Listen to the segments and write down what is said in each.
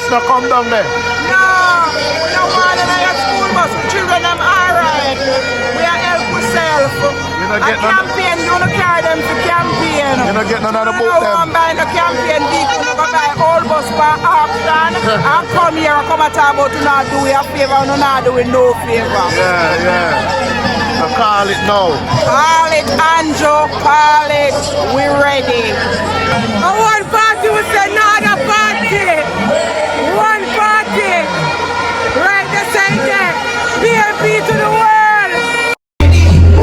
bus not come down there? No, we don't want another school bus. The children them alright. We are help ourselves. You don't A get none. campaign, you don't carry them to campaign. You don't get none of the boat I them. don't buy no campaign vehicle. You go buy old bus for auction and come here and come and talk about you not do a favor and you not doing no favor. Yeah. So call it now. Call it, Andrew. Call it. We ready. One party will say another party. One party. Right the center. PNP to the world.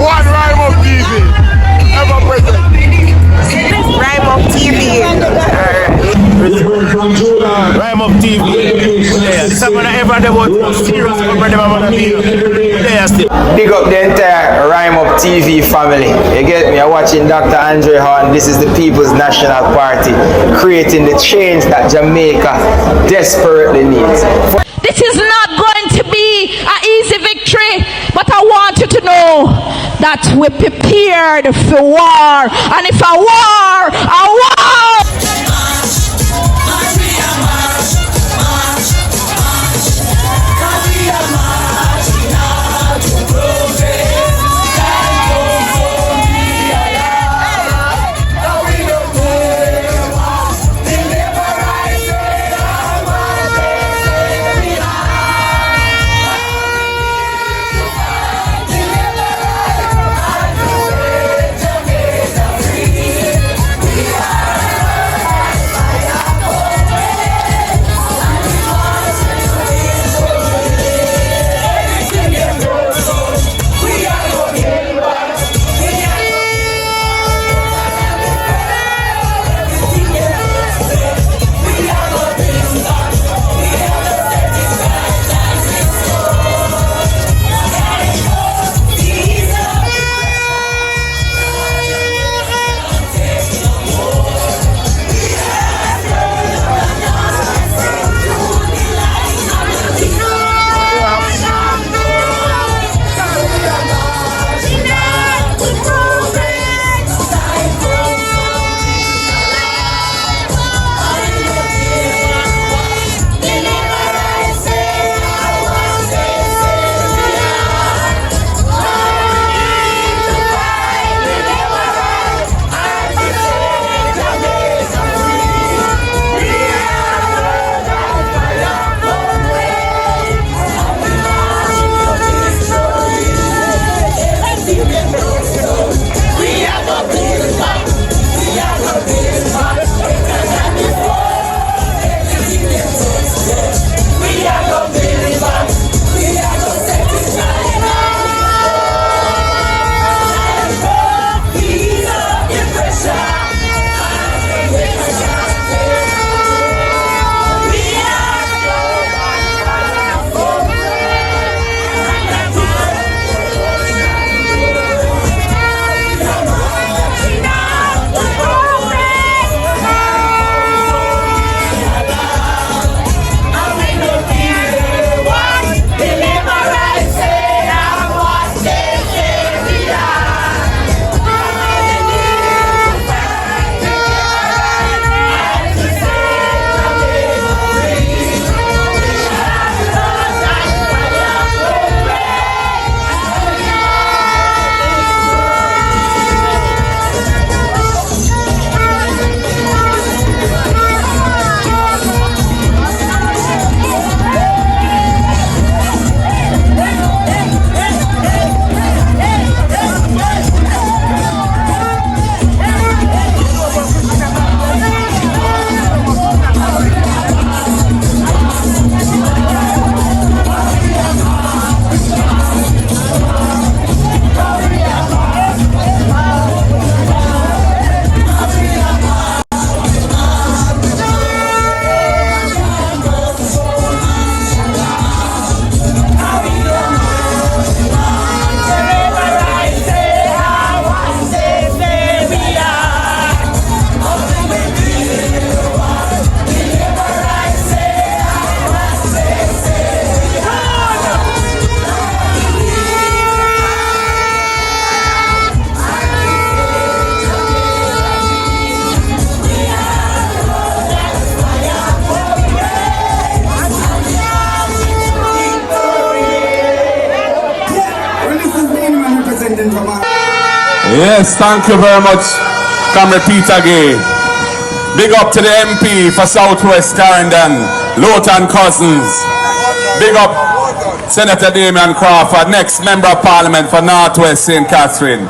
One Rhyme Up TV. Ever present. Rhyme Up TV. Rhyme Up TV. Yeah, this is going to ever the most serious program I'm going to be. Yeah, still. Big up the entire Rhyme Up TV family. You get me? I'm watching Dr. Andre Horn. This is the People's National Party, creating the change that Jamaica desperately needs. This is not going to be an easy victory, but I want you to know that we're prepared for war. And if a war, a war! Yes, thank you very much, Comrade Peter Gay. Big up to the MP for Southwest Clarendon, Lowton Cousins. Big up Senator Damian Crawford, next Member of Parliament for Northwest St. Catherine.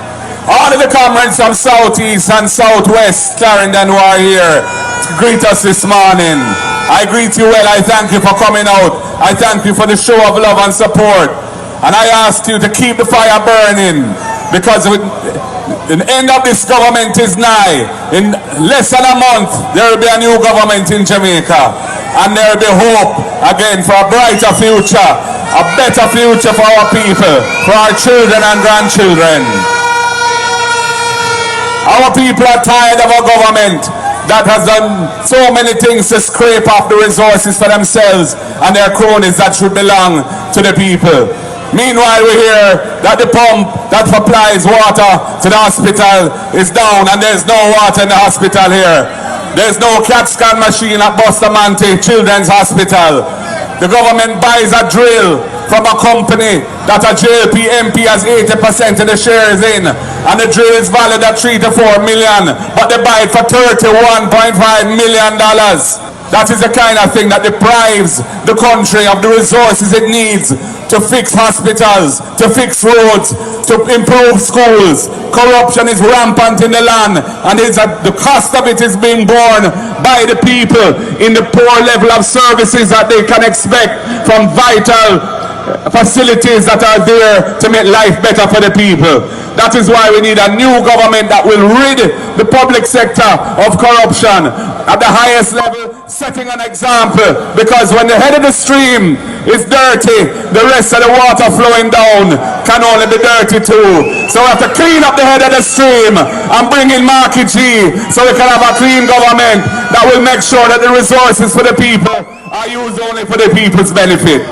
All of the comrades from Southeast and Southwest Clarendon who are here to greet us this morning. I greet you well. I thank you for coming out. I thank you for the show of love and support. And I ask you to keep the fire burning, because the end of this government is nigh. In less than a month, there will be a new government in Jamaica. And there will be hope again for a brighter future, a better future for our people, for our children and grandchildren. Our people are tired of a government that has done so many things to scrape off the resources for themselves and their cronies that should belong to the people. Meanwhile, we hear that the pump that supplies water to the hospital is down, and there's no water in the hospital here. There's no CAT scan machine at Bustamante Children's Hospital. The government buys a drill from a company that a JLP MP has 80% of the shares in, and the drill is valued at $3 to $4 million, but they buy it for $31.5 million. That is the kind of thing that deprives the country of the resources it needs to fix hospitals, to fix roads, to improve schools. Corruption is rampant in the land, and the cost of it is being borne by the people in the poor level of services that they can expect from vital facilities that are there to make life better for the people. That is why we need a new government that will rid the public sector of corruption at the highest level, setting an example, because when the head of the stream is dirty, the rest of the water flowing down can only be dirty too. So we have to clean up the head of the stream and bring in Marky G, so we can have a clean government that will make sure that the resources for the people are used only for the people's benefit.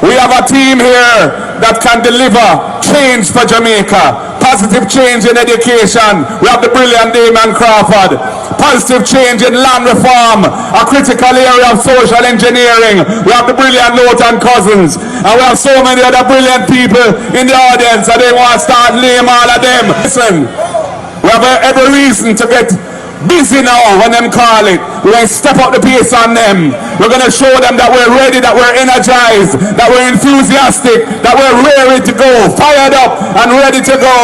We have a team here that can deliver change for Jamaica. Positive change in education. We have the brilliant Damian Crawford. Positive change in land reform, a critical area of social engineering. We have the brilliant Lowton Cousins. And we have so many other brilliant people in the audience, and they want to start name all of them. Listen, we have every reason to get busy now when them call it. We're going to step up the pace on them. We're going to show them that we're ready, that we're energized, that we're enthusiastic, that we're ready to go, fired up and ready to go.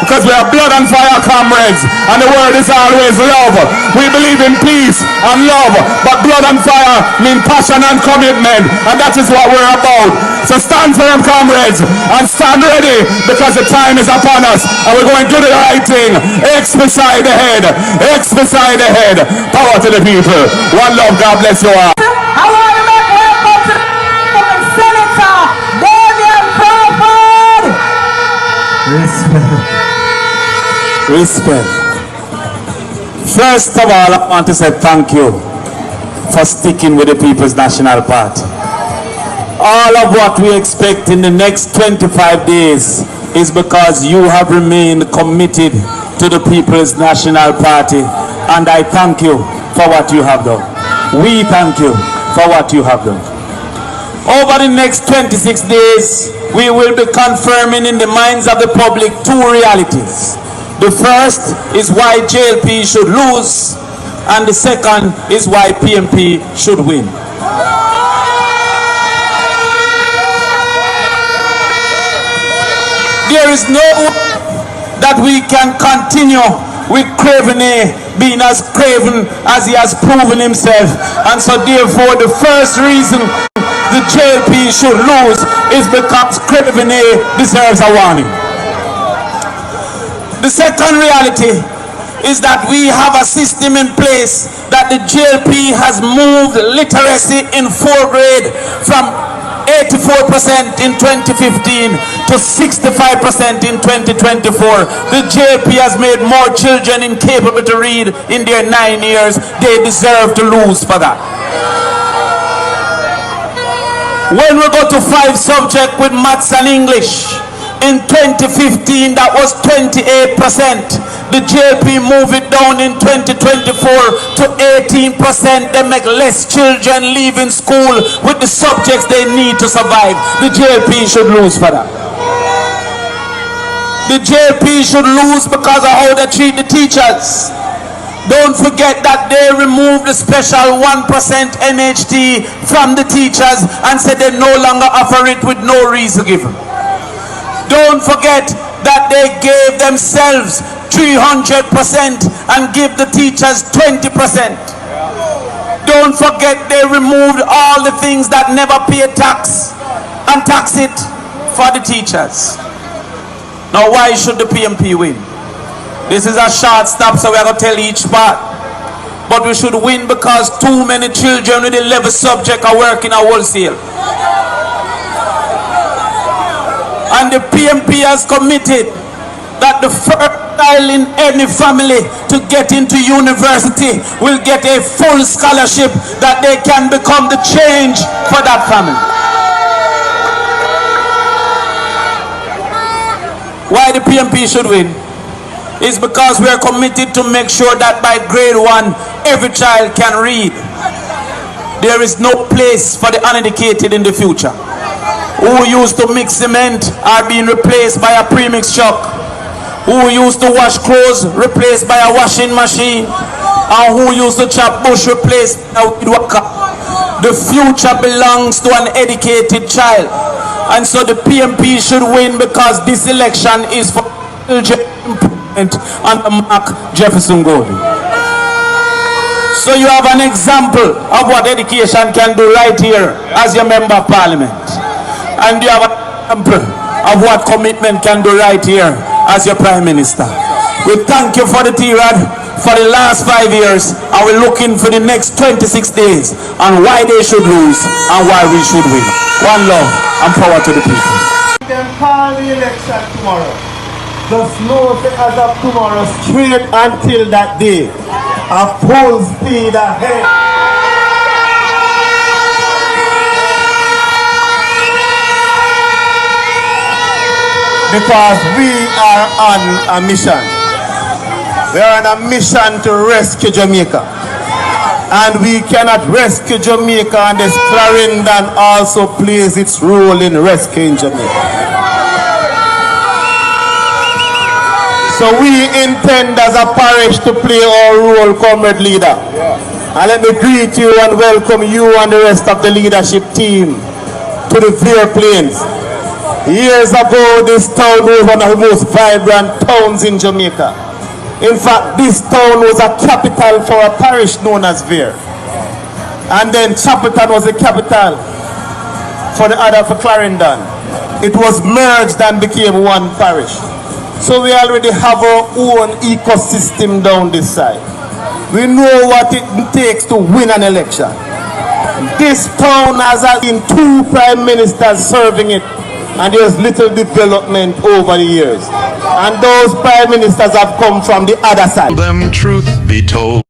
Because we are blood and fire comrades, and the word is always love. We believe in peace and love, but blood and fire mean passion and commitment, and that is what we're about. So stand firm, comrades, and stand ready, because the time is upon us, and we're going to do the right thing. X beside the head, X beside the head. Power to the people. One love. God bless you all. I want to make welcome to Senator Damian Crawford. Respect. First of all, I want to say thank you for sticking with the People's National Party. All of what we expect in the next 25 days is because you have remained committed to the People's National Party, and I thank you for what you have done. We thank you for what you have done. Over the next 26 days, we will be confirming in the minds of the public two realities. The first is why JLP should lose, and the second is why PNP should win. There is no way that we can continue with Craven being as craven as he has proven himself, and so therefore the first reason the JLP should lose is because Craven deserves a warning. The second reality is that we have a system in place that the JLP has moved literacy in 4th grade from 84% in 2015 to 65% in 2024. The JLP has made more children incapable to read in their 9 years. They deserve to lose for that. When we go to 5 subjects with maths and English, in 2015 that was 28%. The JLP moved it down in 2024 to 18%. They make less children leaving school with the subjects they need to survive. The JLP should lose for that. The JP should lose because of how they treat the teachers. Don't forget that they removed the special 1% NHT from the teachers and said they no longer offer it with no reason given. Don't forget that they gave themselves 300% and give the teachers 20%. Don't forget they removed all the things that never pay tax and tax it for the teachers. Now why should the PMP win? This is a short stop, so we're going to tell each part. But we should win because too many children with the level subject are working at wholesale. And the PMP has committed that the first child in any family to get into university will get a full scholarship that they can become the change for that family. Why the PMP should win? Is because we are committed to make sure that by grade 1 every child can read. There is no place for the uneducated in the future. Who used to mix cement are being replaced by a premix truck. Who used to wash clothes replaced by a washing machine. And who used to chop bush replaced by a weed whacker. The future belongs to an educated child. And so the PMP should win because this election is for children under Mark Golding. So you have an example of what education can do right here as your member of parliament. And you have an example of what commitment can do right here as your prime minister. We thank you for the T-Rod for the last 5 years, and we're looking for the next 26 days on why they should lose and why we should win. One love and power to the people. Then call the election tomorrow. Just know that as of tomorrow, straight until that day, a full speed ahead. Because we are on a mission. We are on a mission to rescue Jamaica. And we cannot rescue Jamaica unless Clarendon also plays its role in rescuing Jamaica. So we intend as a parish to play our role, comrade leader. And let me greet you and welcome you and the rest of the leadership team to the Veer Plains. Years ago, this town was one of the most vibrant towns in Jamaica. In fact, this town was a capital for a parish known as Veer. And then Chapelton was the capital for Clarendon. It was merged and became one parish. So we already have our own ecosystem down this side. We know what it takes to win an election. This town has been 2 prime ministers serving it, and there's little development over the years. And those prime ministers have come from the other side. Them truth be told.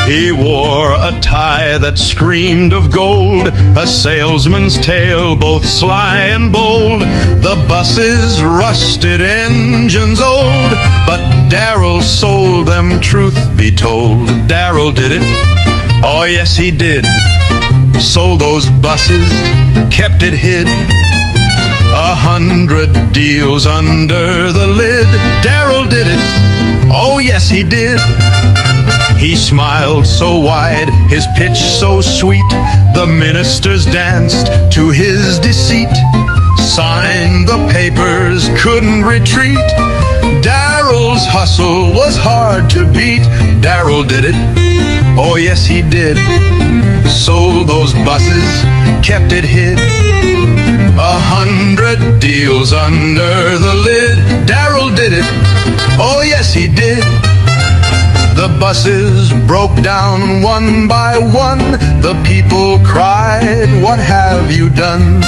He wore a tie that screamed of gold, a salesman's tale both sly and bold. The buses rusted, engines old, but Darryl sold them, truth be told. Darryl did it, oh yes he did. Sold those buses, kept it hid. 100 deals under the lid. Darryl did it, oh yes he did. He smiled so wide, his pitch so sweet, the ministers danced to his deceit. Signed the papers, couldn't retreat. Darryl's hustle was hard to beat. Darryl did it, oh yes he did. Sold those buses, kept it hid. 100 deals under the lid. Darryl did it, oh yes he did. The buses broke down one by one. The people cried, what have you done?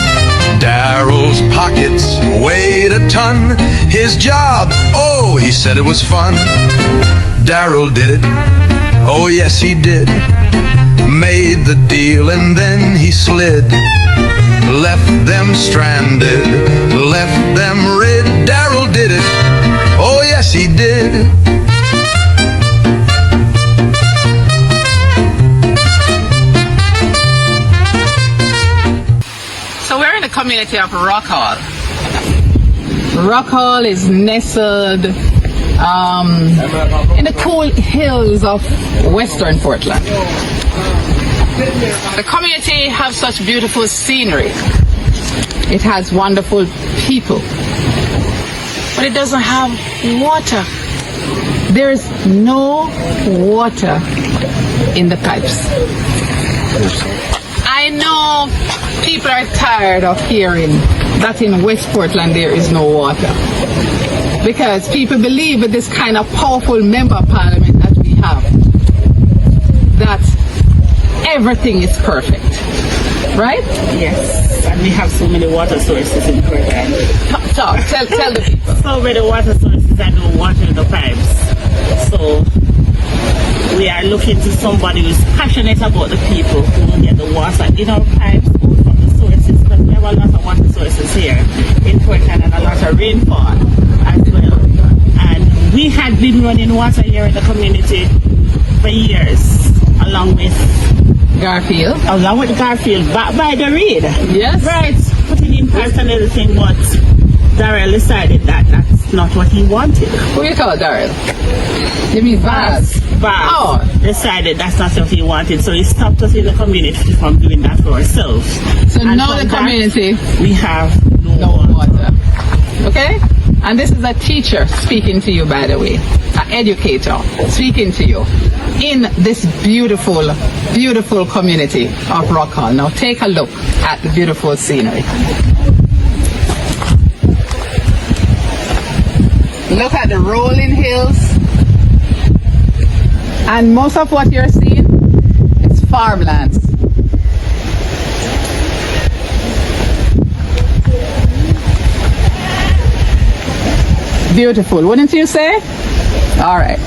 Darryl's pockets weighed a ton. His job, oh, he said it was fun. Darryl did it, oh yes he did. Made the deal and then he slid. Left them stranded, left them rid. Darryl did it, oh yes he did. community of Rockhall. Rockhall is nestled in the cool hills of western Portland. The community has such beautiful scenery. It has wonderful people, but it doesn't have water. There's no water in the pipes. I know people are tired of hearing that in West Portland there is no water, because people believe with this kind of powerful member of parliament that we have, that everything is perfect, right? Yes, and we have so many water sources in Portland. Tell the people. So many water sources and no water in the pipes. So we are looking to somebody who is passionate about the people who will get the water in our pipes from the sources, because we have a lot of water sources here in Portland and a lot of rainfall as well. And we had been running water here in the community for years, along with Garfield, back by the reed. Yes. Right, putting in pipes and everything, but Darrell decided that that's not what he wanted. Who you call Darrell? You mean Baz? Baz decided that's not what he wanted, so he stopped us in the community from doing that for ourselves. So now the community, we have no water. Okay? And this is a teacher speaking to you, by the way, an educator speaking to you in this beautiful, beautiful community of Rockhall. Now take a look at the beautiful scenery. Look at the rolling hills. And most of what you're seeing is farmlands. Beautiful, wouldn't you say? All right.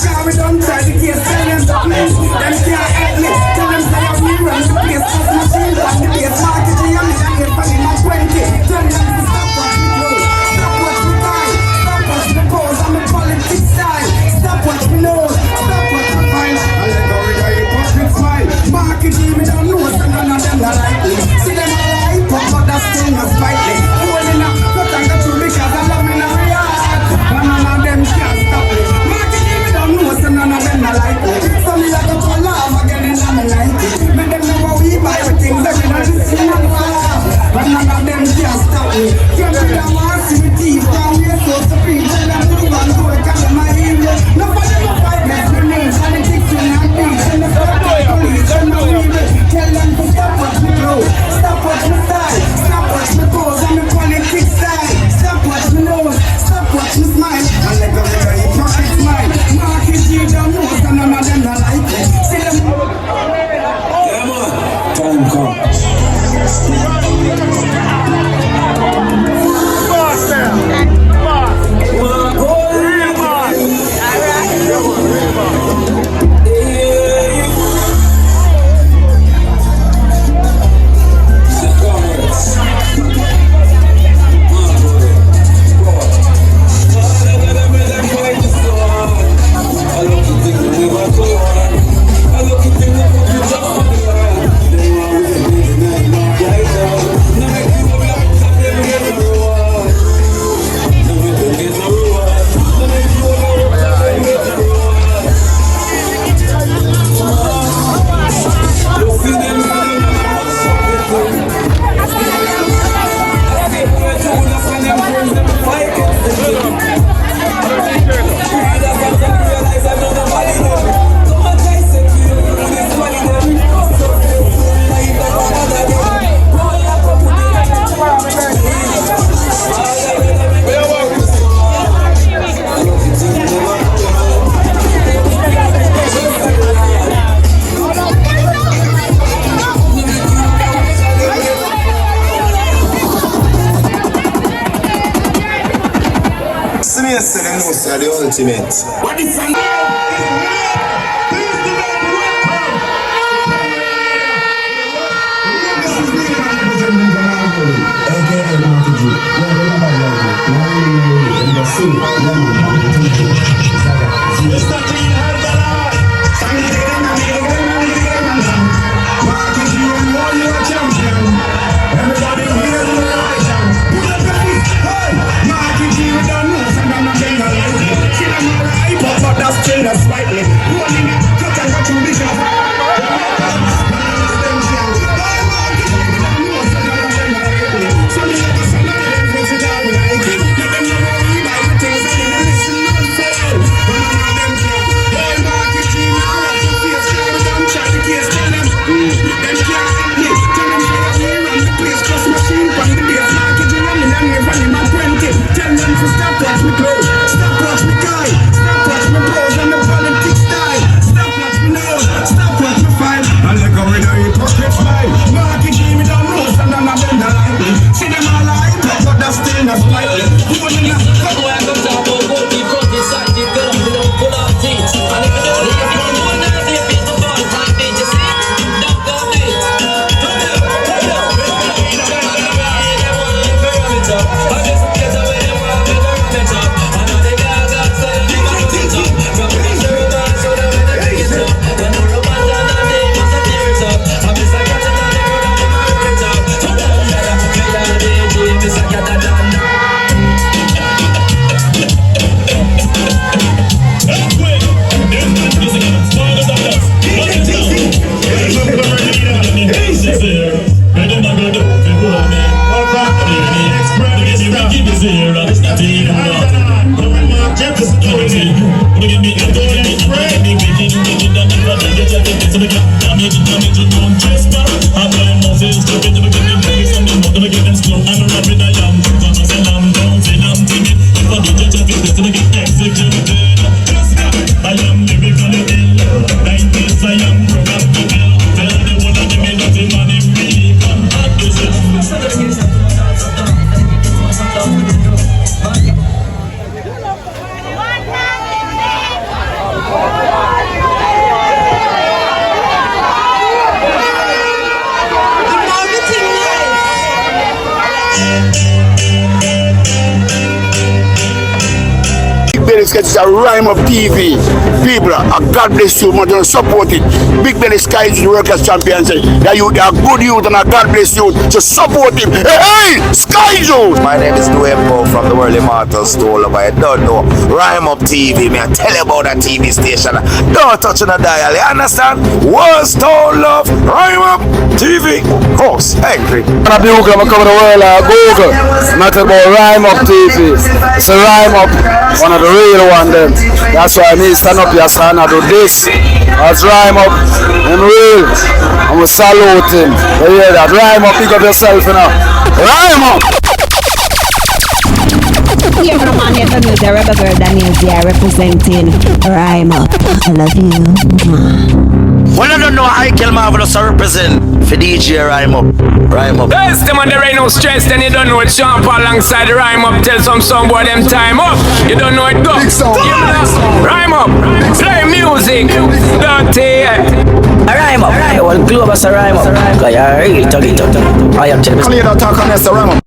car we don't try the case, tell them something. Them can't help me, tell them say I'm new and the place cost machine gun. The place marketing and me and for me my 20. Tell them to stop what we do, stop what we buy, stop what we pose on the politics side. Stop what we know, stop what we find. I let go with a hypocrite smile. Marketing me don't know, so none of them are like me. See them all hype up, but that's still not spitely. Holding up, but I got you because I love me now. None of them can't stop me. Marketing me don't know, so none of them are like me. So me like a to laugh again and I'm like it. Make them know what we buy with things that we don't see and laugh. But none of them can't stop me. Can't be the one see me teeth down here so supreme. Tell them move and go and come to my area. Nobody will fight me. Me name politics in and beat. And the fuck police and no evil. Tell them to stop what we do, stop what we style, stop what we pose on the politics side. Stop what we know, stop what we smile. And let go with a hypocrite smile. Marketing don't know, so none of them are like it. See them. Yeah man, time come. The ultimate. What is again, Let's get a Rhyme Up TV. People, God bless you, man, support it. Big Belly Sky is the workers champion. Say that you are good youth and God bless you. Just support him. Hey, Sky Joe! My name is Dwayne Poe from the World Immortal Store. But I don't know. Rhyme Up TV, man. Tell you about that TV station. Don't touch on the dial. You understand? World Store Love. Rhyme Up TV. Course. Angry. I'm coming to the world Google. Not about Rhyme Up TV. It's a Rhyme Up. One of the real one them. That's why I need stand up here, son. I do this. That's Rhyme Up. I'm real. I'm going to salute him. You hear that? Rhyme Up. Pick up yourself, you know. Rhyme Up. Here from Onion News, the Rebel Girl Daniels here representing Rhyme Up. I love you. Well, I don't know how I kill Marvelous to represent for DJ Rhyme Up. Rhyme Up. Yes, them and there ain't no stress, then you don't know it. Sean Paul alongside the Rhyme Up. Tell some boy them time up. You don't know it go. Rhyme Up. Play music. Dirty. Rhyme Up. I will glue up as a Rhyme Up. Because you're real talking. I am telling you. Talk on this, Rhyme Up.